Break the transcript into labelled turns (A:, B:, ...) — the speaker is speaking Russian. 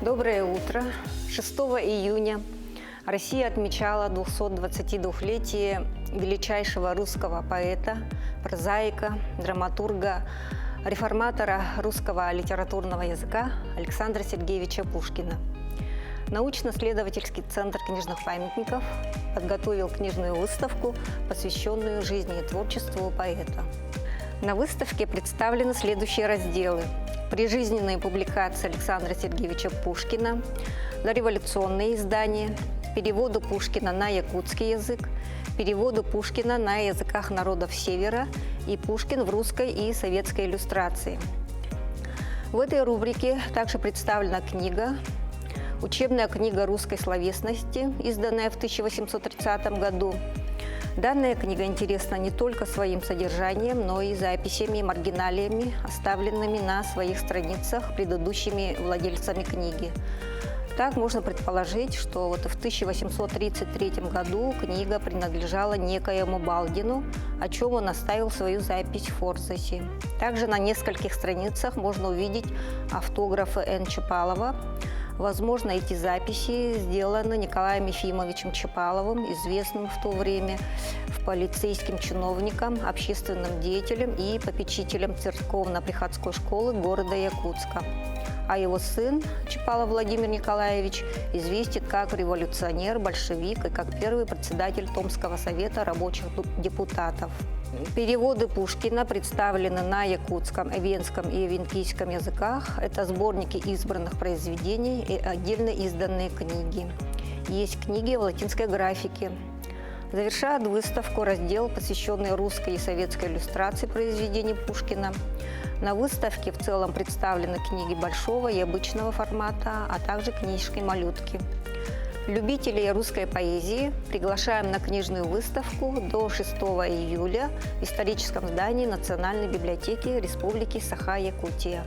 A: Доброе утро. 6 июня Россия отмечала 222-летие величайшего русского поэта, прозаика, драматурга, реформатора русского литературного языка Александра Сергеевича Пушкина. Научно-исследовательский центр книжных памятников подготовил книжную выставку, посвященную жизни и творчеству поэта. На выставке представлены следующие разделы: прижизненные публикации Александра Сергеевича Пушкина, дореволюционные издания, переводы Пушкина на якутский язык, переводы Пушкина на языках народов Севера и Пушкин в русской и советской иллюстрации. В этой рубрике также представлена книга, учебная книга русской словесности, изданная в 1830 году. Данная книга интересна не только своим содержанием, но и записями и маргиналиями, оставленными на своих страницах предыдущими владельцами книги. Так можно предположить, что в 1833 году книга принадлежала некоему Балдину, о чем он оставил свою запись в Форзасе. Также на нескольких страницах можно увидеть автографы Н. Чапалова. Возможно, эти записи сделаны Николаем Ефимовичем Чапаловым, известным в то время полицейским чиновником, общественным деятелем и попечителем церковно-приходской школы города Якутска. А его сын Чапалов Владимир Николаевич известен как революционер, большевик и как первый председатель Томского совета рабочих депутатов. Переводы Пушкина представлены на якутском, эвенском и эвенкийском языках. Это сборники избранных произведений и отдельно изданные книги. Есть книги в латинской графике. Завершает выставку раздел, посвященный русской и советской иллюстрации произведений Пушкина. На выставке в целом представлены книги большого и обычного формата, а также книжки-малютки. Любителей русской поэзии приглашаем на книжную выставку до 6 июля в историческом здании Национальной библиотеки Республики Саха-Якутия.